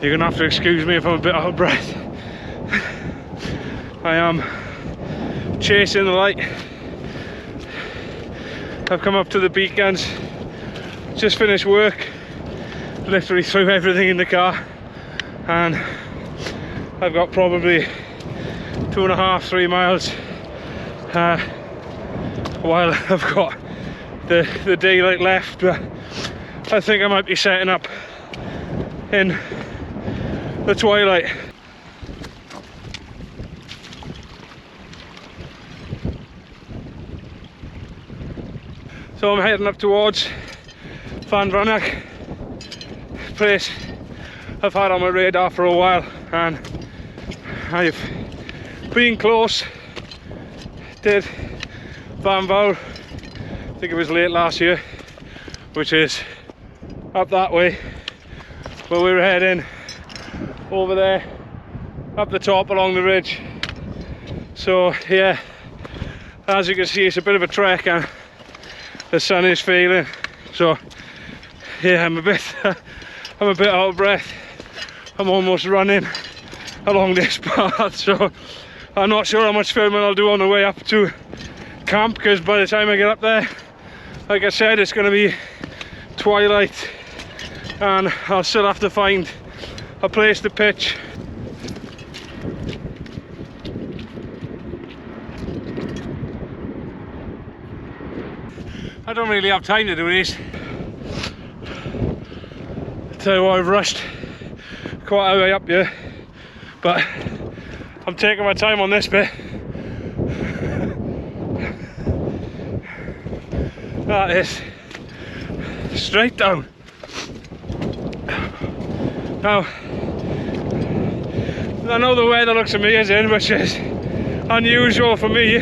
You're gonna have to excuse me if I'm a bit out of breath. I am chasing the light. I've come up to the Beacons, just finished work, literally threw everything in the car, and I've got probably 2.5 to 3 miles while I've got the daylight left. But I think I might be setting up in the twilight. So I'm heading up towards Bannau Brecheiniog, place I've had on my radar for a while, and I've been close. Did Bannau, I think it was late last year, which is up that way, but we were heading over there, up the top along the ridge. So yeah, as you can see, it's a bit of a trek and the sun is failing. So yeah, I'm a bit out of breath. I'm almost running along this path, so I'm not sure how much filming I'll do on the way up to camp, because by the time I get up there, like I said, it's going to be twilight and I'll still have to find a place to pitch. I don't really have time to do this. Tell you what, I've rushed quite a way up here, but I'm taking my time on this bit. That is straight down. Now, I know the weather looks amazing, which is unusual for me,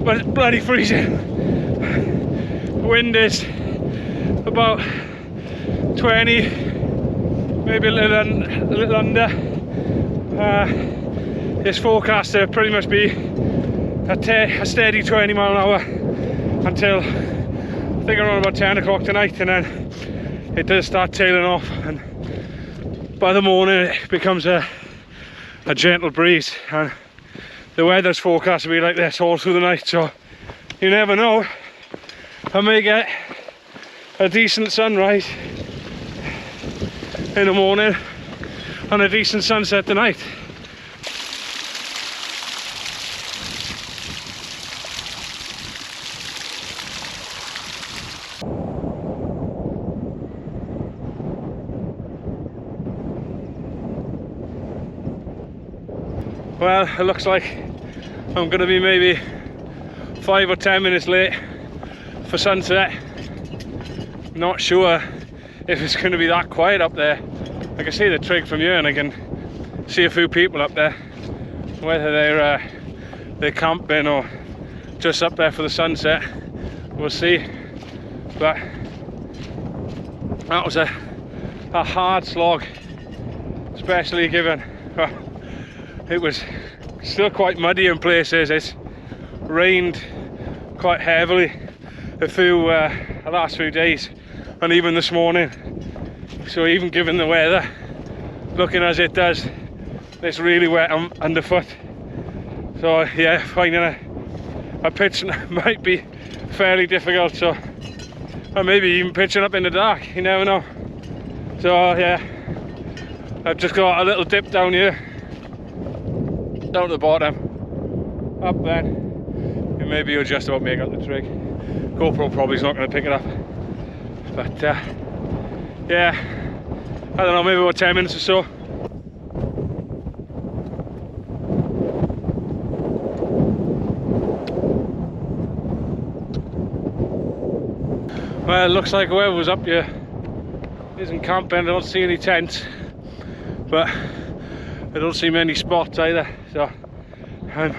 but it's bloody freezing. Wind is about 20, maybe a little under. It's forecast to pretty much be a steady 20 mile an hour until I think around about 10 o'clock tonight, and then it does start tailing off, and by the morning it becomes a gentle breeze, and the weather's forecast to be like this all through the night, so you never know. I may get a decent sunrise in the morning and a decent sunset tonight. Well, it looks like I'm going to be maybe 5 or 10 minutes late for sunset. Not sure if it's going to be that quiet up there. I can see the trig from here and I can see a few people up there, whether they're camping or just up there for the sunset, we'll see. But that was a hard slog, especially given it was still quite muddy in places. It's rained quite heavily the last few days, and even this morning. So even given the weather looking as it does, it's really wet underfoot. So yeah, finding a pitch might be fairly difficult. So, or maybe even pitching up in the dark, you never know. So yeah, I've just got a little dip down here, down to the bottom, up then, and maybe you'll just about make out the trig. GoPro probably is not going to pick it up, but yeah, I don't know, maybe about 10 minutes or so. Well, it looks like whoever was up here isn't camping. I don't see any tents, but I don't see many spots either, so I'm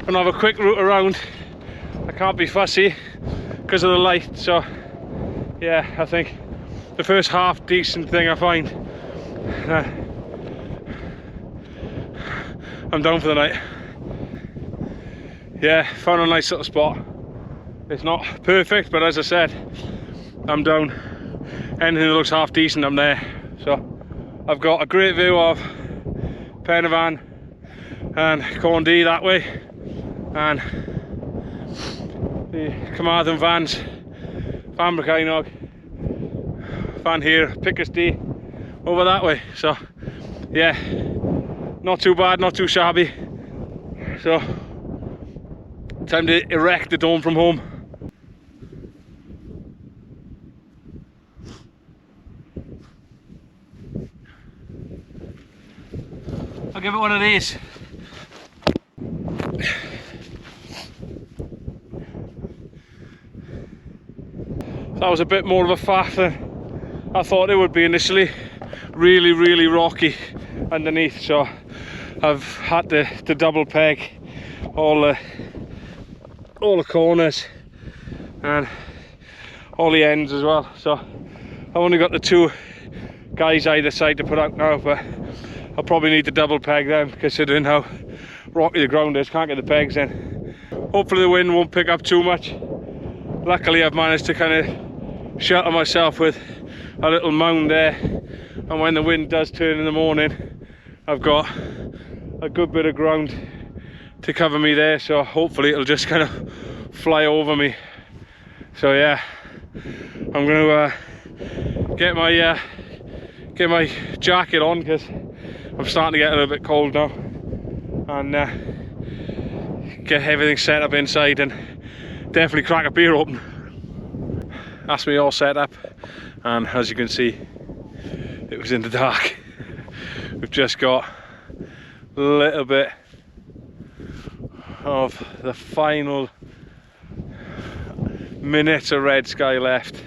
gonna have a quick route around. I can't be fussy because of the light, so yeah, I think the first half decent thing I find, I'm down for the night. Yeah, found a nice little spot. It's not perfect, but as I said, I'm down. Anything that looks half decent, I'm there. So I've got a great view of Penavon and Corndee that way, and the Carmarthen vans, Bannau Brecheiniog, van here, Pickersdee over that way. So yeah, not too bad, not too shabby. So time to erect the dome from home. I'll give it one of these. That was a bit more of a faff than I thought it would be initially. Really rocky underneath, so I've had to double peg all the corners and all the ends as well. So I've only got the two guys either side to put out now, but I'll probably need to double peg them considering how rocky the ground is. Can't get the pegs in. Hopefully the wind won't pick up too much. Luckily I've managed to kind of shelter myself with a little mound there, and when the wind does turn in the morning I've got a good bit of ground to cover me there, so hopefully it'll just kind of fly over me. So yeah, I'm going to get my jacket on because I'm starting to get a little bit cold now, and get everything set up inside and definitely crack a beer open. That's me all set up, and as you can see, it was in the dark. We've just got a little bit of the final minutes of red sky left.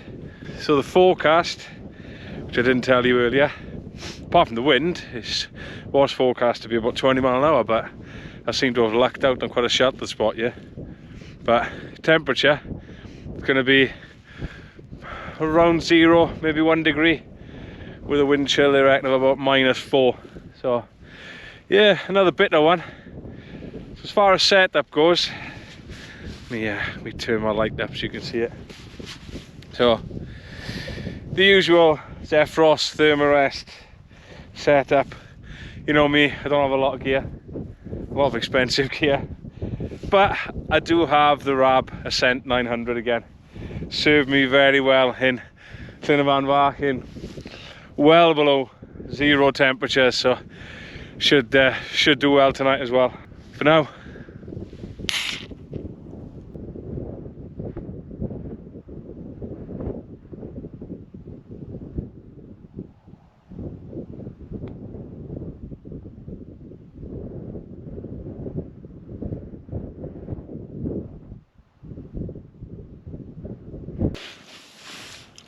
So the forecast, which I didn't tell you earlier, apart from the wind, it was forecast to be about 20 mile an hour, but I seem to have lucked out on quite a sheltered spot here. But temperature is going to be around 0, maybe 1 degree, with a wind chill I reckon of about -4. So yeah, another bitter one. So as far as setup goes, let me turn my light up so you can see it. So the usual Zephyros Thermarest setup. You know me, I don't have a lot of gear, a lot of expensive gear, but I do have the Rab Ascent 900 again. Served me very well in Penavon, well below 0 temperatures, so should do well tonight as well. For now,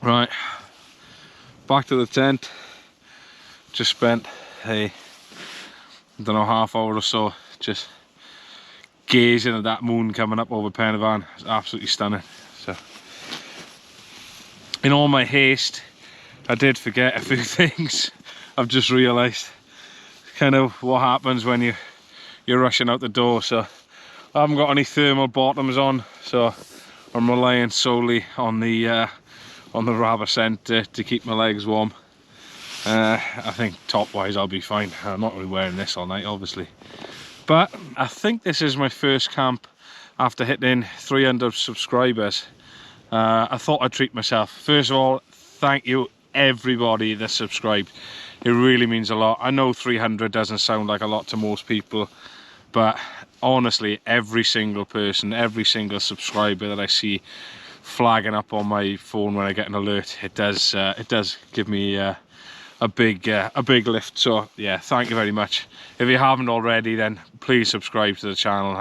right, back to the tent. Just spent I don't know, half hour or so just gazing at that moon coming up over Penavon. It's absolutely stunning. So in all my haste I did forget a few things. I've just realised kind of what happens when you're rushing out the door. So I haven't got any thermal bottoms on, so I'm relying solely on the Rab Ascent to keep my legs warm. I think top wise I'll be fine. I'm not really wearing this all night obviously, but I think this is my first camp after hitting 300 subscribers. I thought I'd treat myself. First of all, thank you everybody that subscribed. It really means a lot. I know 300 doesn't sound like a lot to most people, but honestly, every single person, every single subscriber that I see flagging up on my phone when I get an alert, it does give me a big lift. So yeah, thank you very much. If you haven't already, then please subscribe to the channel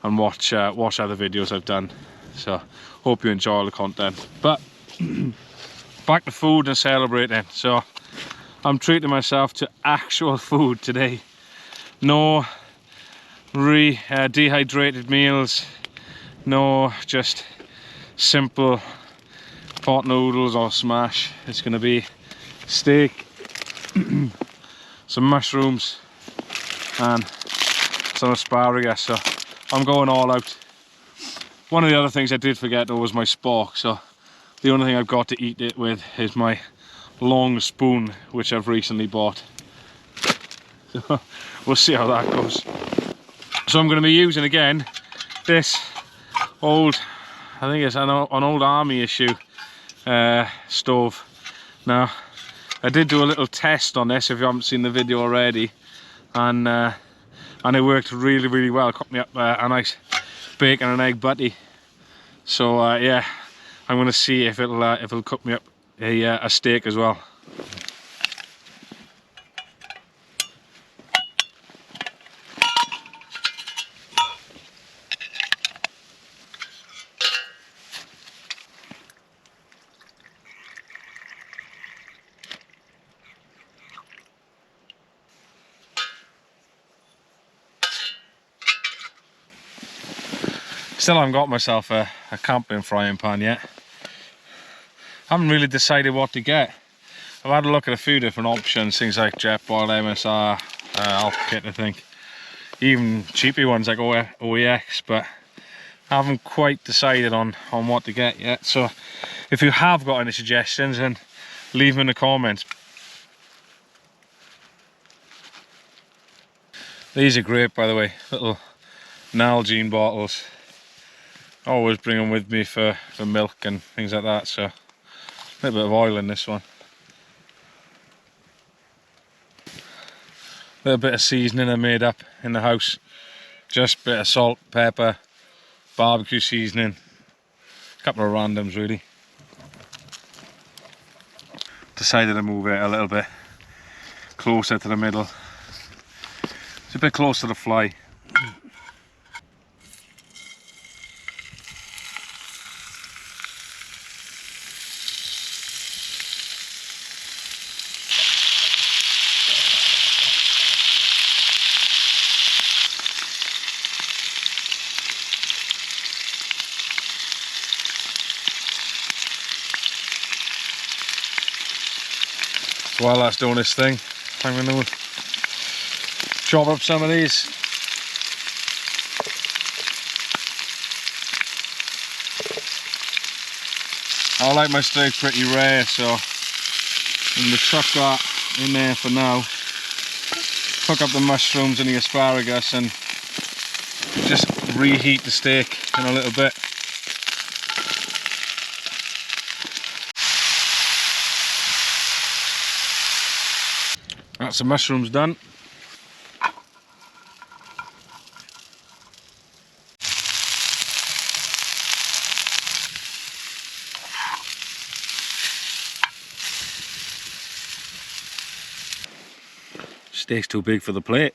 and watch other videos I've done. So hope you enjoy the content. But back to food and celebrating. So I'm treating myself to actual food today. No dehydrated meals, no just simple pot noodles or smash. It's going to be steak, some mushrooms and some asparagus. So I'm going all out. One of the other things I did forget though was my spork, so the only thing I've got to eat it with is my long spoon which I've recently bought. So we'll see how that goes. So I'm going to be using again this old, I think it's an old army issue stove. Now I did do a little test on this if you haven't seen the video already, and it worked really well. It cooked me up a nice bacon and egg butty. So yeah, I'm going to see if it'll cook me up a steak as well. Still haven't got myself a camping frying pan yet. Haven't really decided what to get. I've had a look at a few different options, things like Jetboil, MSR, Alpha Kit, I think. Even cheapy ones like OEX, but I haven't quite decided on what to get yet. So if you have got any suggestions, then leave them in the comments. These are great, by the way, little Nalgene bottles. Always bring them with me for milk and things like that, so a little bit of oil in this one. A little bit of seasoning I made up in the house. Just a bit of salt, pepper, barbecue seasoning, a couple of randoms really. Decided to move it a little bit closer to the middle. It's a bit close to the fly. While that's doing this thing, I'm going to chop up some of these. I like my steak pretty rare, so I'm going to chuck that in there for now. Cook up the mushrooms and the asparagus and just reheat the steak in a little bit. That's the mushrooms done. Steak's too big for the plate.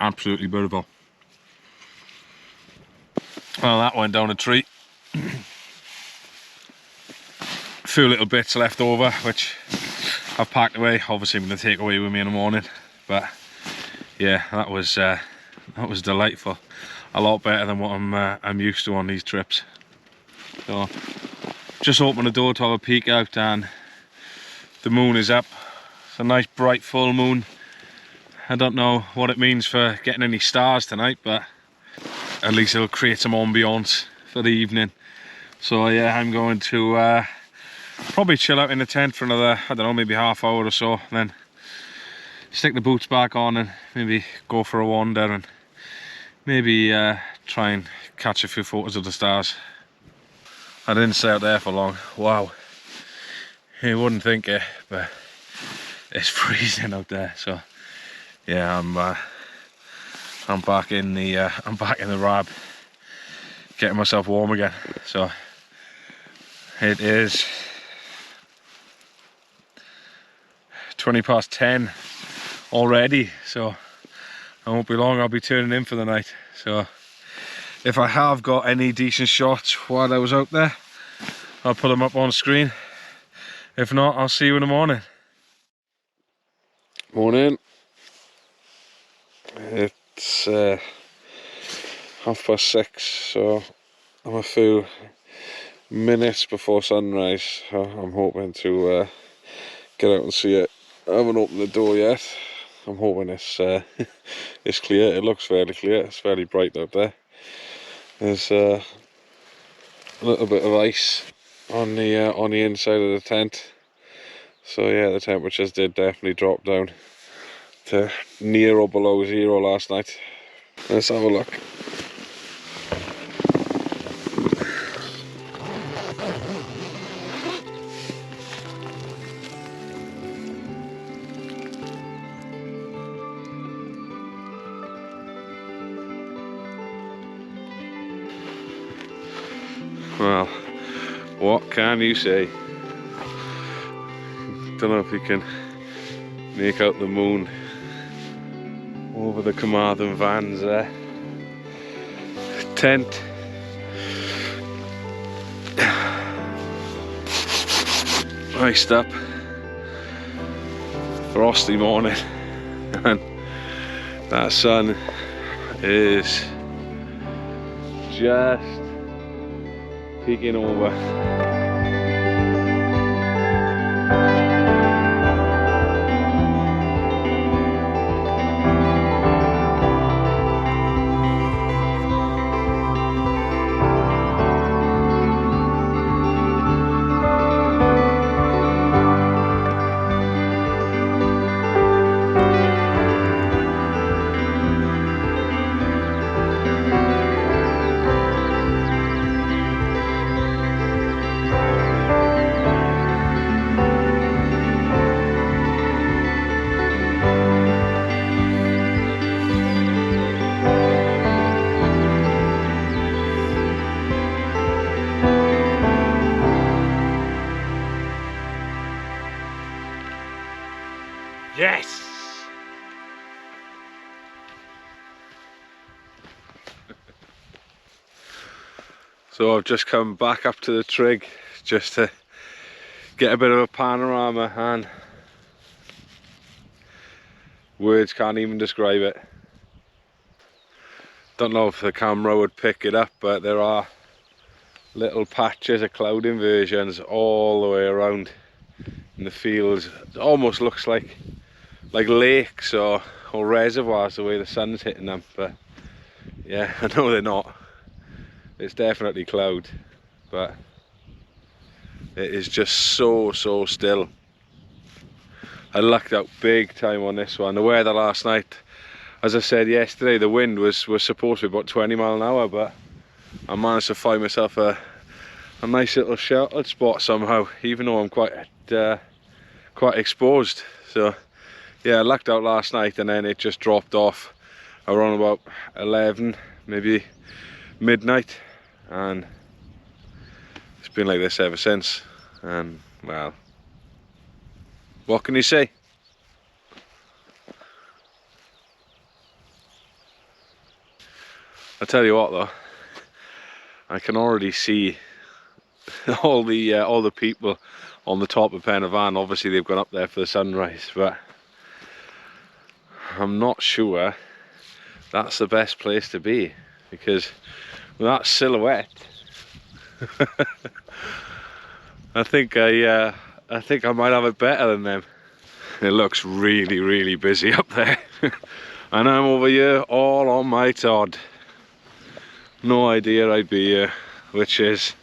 Absolutely beautiful. Well, that went down a treat. A few little bits left over, which I've packed away. Obviously I'm going to take away with me in the morning. But yeah, that was delightful. A lot better than what I'm used to on these trips. So just opened the door to have a peek out, and the moon is up. It's a nice bright full moon. I don't know what it means for getting any stars tonight, but at least it'll create some ambiance for the evening. So yeah, I'm going to probably chill out in the tent for another, I don't know, maybe half hour or so, then stick the boots back on and maybe go for a wander and maybe try and catch a few photos of the stars. I didn't stay out there for long. Wow, you wouldn't think it, but it's freezing out there. So yeah, I'm back in the RAB, getting myself warm again. So it is 20 past 10 already, so I won't be long. I'll be turning in for the night. So if I have got any decent shots while I was out there, I'll put them up on screen. If not, I'll see you in the morning. Morning. It's 6:30, so I'm a few minutes before sunrise. I'm hoping to get out and see it. I haven't opened the door yet. I'm hoping it's it's clear. It looks fairly clear. It's fairly bright out there. There's a little bit of ice on the inside of the tent. So yeah, the temperatures did definitely drop down to near or below 0 last night. Let's have a look. Well, what can you say? Don't know if you can make out the moon over the Carmarthen vans there. Tent. Iced up. Frosty morning. And that sun is just peeking over. Yes! So I've just come back up to the trig just to get a bit of a panorama, and words can't even describe it. Don't know if the camera would pick it up, but there are little patches of cloud inversions all the way around in the fields. It almost looks like lakes or reservoirs the way the sun's hitting them, but yeah, I know they're not. It's definitely cloud, but it is just so still. I lucked out big time on this one. The weather last night, as I said yesterday, the wind was supposed to be about 20 mile an hour, but I managed to find myself a nice little sheltered spot somehow, even though I'm quite exposed. So yeah, I lucked out last night, and then it just dropped off around about 11, maybe midnight, and it's been like this ever since. And well, what can you say? I tell you what though, I can already see all the people on the top of Brecon Beacons. Obviously they've gone up there for the sunrise, but I'm not sure that's the best place to be, because with that silhouette I think I might have it better than them. It looks really busy up there. And I'm over here all on my Todd. No idea I'd be here, which is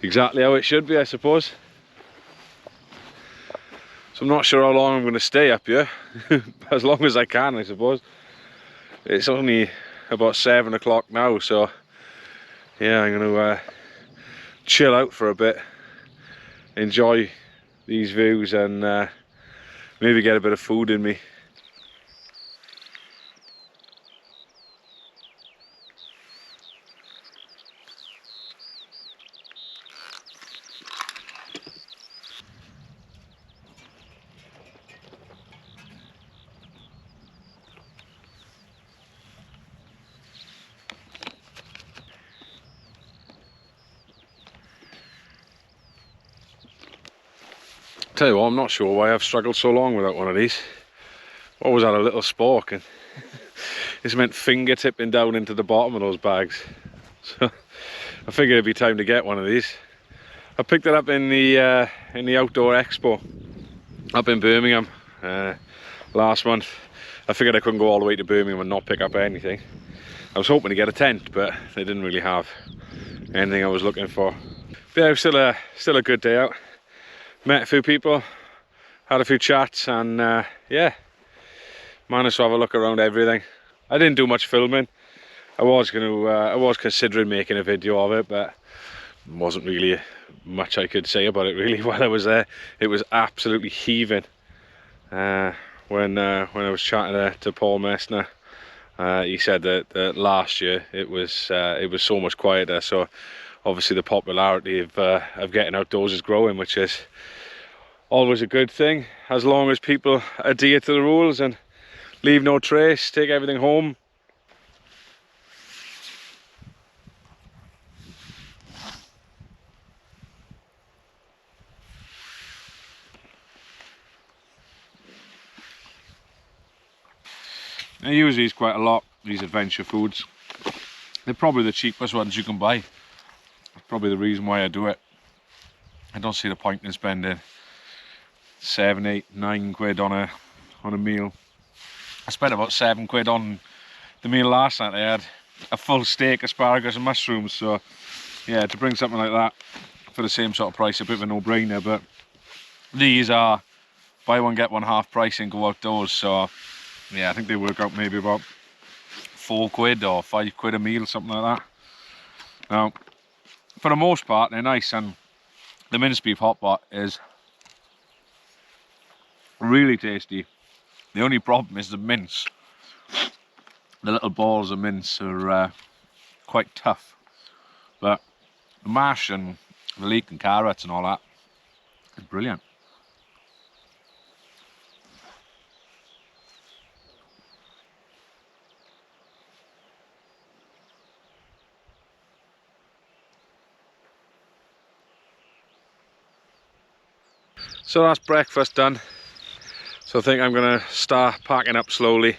exactly how it should be, I suppose. So I'm not sure how long I'm going to stay up here. As long as I can, I suppose. It's only about 7 o'clock now, so yeah, I'm going to chill out for a bit, enjoy these views, and maybe get a bit of food in me. Tell you what, I'm not sure why I've struggled so long without one of these. Always had a little spork, and this meant finger tipping down into the bottom of those bags. So I figured it'd be time to get one of these. I picked it up in the outdoor expo up in Birmingham last month. I figured I couldn't go all the way to Birmingham and not pick up anything. I was hoping to get a tent, but they didn't really have anything I was looking for. But yeah, it was still a good day out. Met a few people, had a few chats, and yeah, managed to have a look around everything. I didn't do much filming. I was considering making a video of it, but wasn't really much I could say about it really while I was there. It was absolutely heaving. When I was chatting to Paul Messner, he said that last year it was so much quieter. So obviously the popularity of getting outdoors is growing, which is always a good thing, as long as people adhere to the rules and leave no trace, take everything home. I use these quite a lot, these adventure foods. They're probably the cheapest ones you can buy. That's probably the reason why I do it. I don't see the point in spending 7, 8, 9 quid on a meal. I spent about 7 quid on the meal last night. I had a full steak, asparagus and mushrooms, so yeah, to bring something like that for the same sort of price, a bit of a no-brainer. But these are buy one get one half price and go outdoors, so yeah, I think they work out maybe about 4 quid or 5 quid a meal, something like that. Now, for the most part, they're nice, and the minced beef hot pot is really tasty. The only problem is the mince. The little balls of mince are quite tough, but the mash and the leek and carrots and all that is brilliant. So that's breakfast done. So I think I'm gonna start packing up slowly.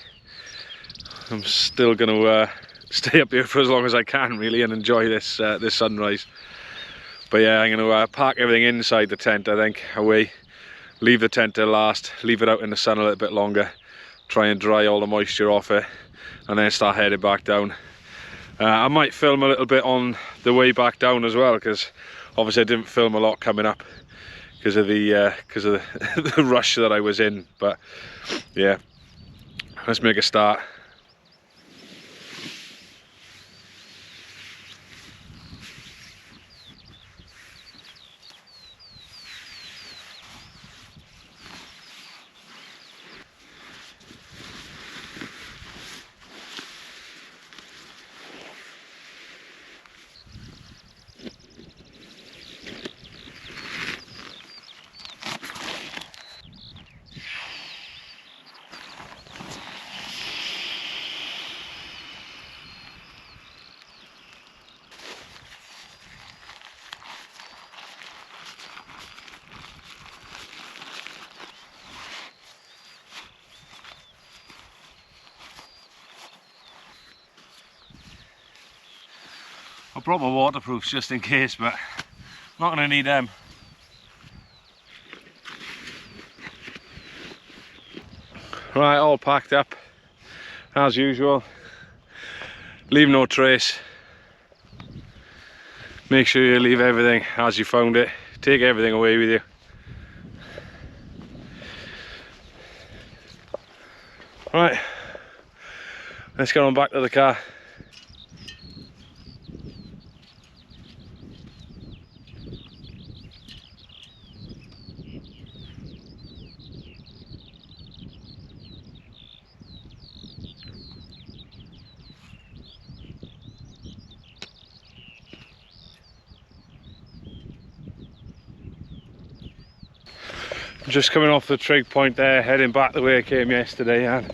I'm still gonna stay up here for as long as I can really and enjoy this this sunrise. But yeah, I'm gonna pack everything inside the tent, I think, away. Leave the tent till last, leave it out in the sun a little bit longer, try and dry all the moisture off it, and then start heading back down. I might film a little bit on the way back down as well, because obviously I didn't film a lot coming up because of the rush that I was in. But yeah, let's make a start. I brought my waterproofs just in case, but I'm not going to need them. Right, all packed up as usual. Leave no trace. Make sure you leave everything as you found it. Take everything away with you. Right, let's get on back to the car. Just coming off the trig point there, heading back the way I came yesterday, and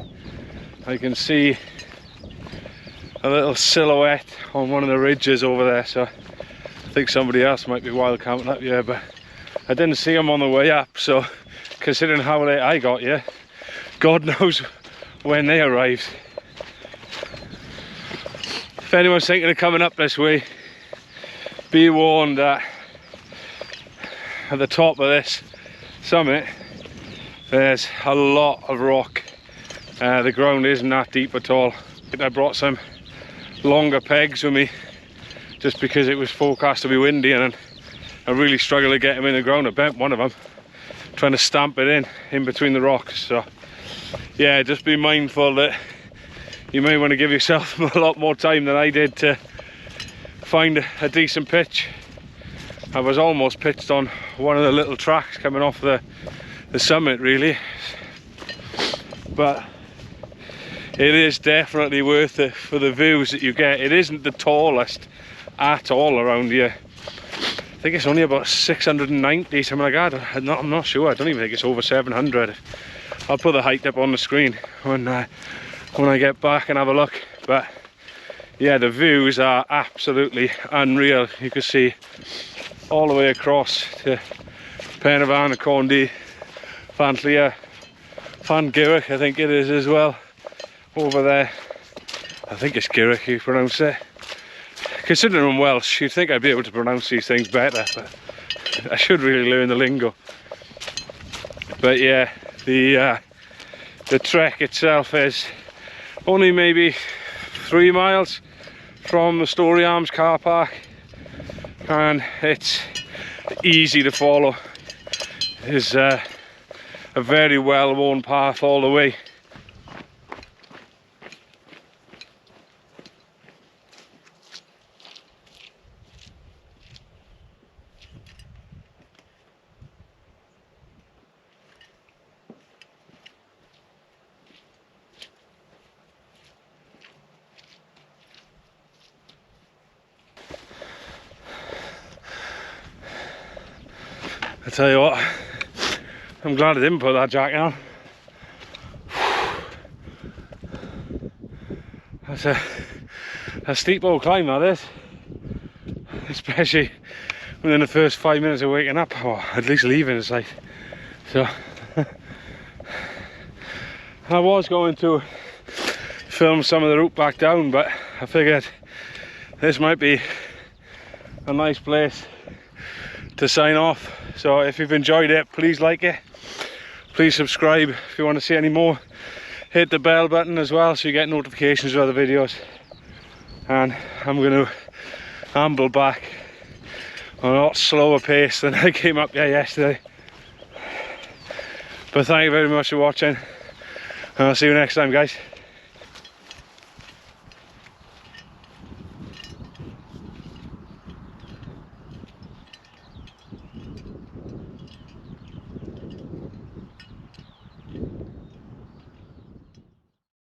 I can see a little silhouette on one of the ridges over there, so I think somebody else might be wild camping up here, but I didn't see them on the way up, so considering how late I got here, God knows when they arrived. If anyone's thinking of coming up this way, be warned that at the top of this summit, there's a lot of rock. The ground isn't that deep at all. I brought some longer pegs with me just because it was forecast to be windy, and I really struggled to get them in the ground. I bent one of them trying to stamp it in between the rocks. So yeah, just be mindful that you may want to give yourself a lot more time than I did to find a decent pitch. I was almost pitched on one of the little tracks coming off the summit really, but it is definitely worth it for the views that you get. It isn't the tallest at all around here. I think it's only about 690, something like that. I'm not sure. I don't even think it's over 700. I'll put the height up on the screen when I get back and have a look. But yeah, the views are absolutely unreal. You can see all the way across to Penavon, Condy, Fantlia, Fangirich, I think it is as well. Over there, I think it's Girich you pronounce it. Considering I'm Welsh, you'd think I'd be able to pronounce these things better, but I should really learn the lingo. But yeah, the trek itself is only maybe 3 miles from the Story Arms car park, and it's easy to follow. There's a very well worn path all the way. I tell you what, I'm glad I didn't put that jacket on. That's a steep old climb that is, especially within the first 5 minutes of waking up, or at least leaving the site. So I was going to film some of the route back down, but I figured this might be a nice place to sign off. So if you've enjoyed it, please like it, please subscribe if you want to see any more. Hit the bell button as well so you get notifications of other videos. And I'm going to amble back on a lot slower pace than I came up here yesterday. But thank you very much for watching, and I'll see you next time, guys.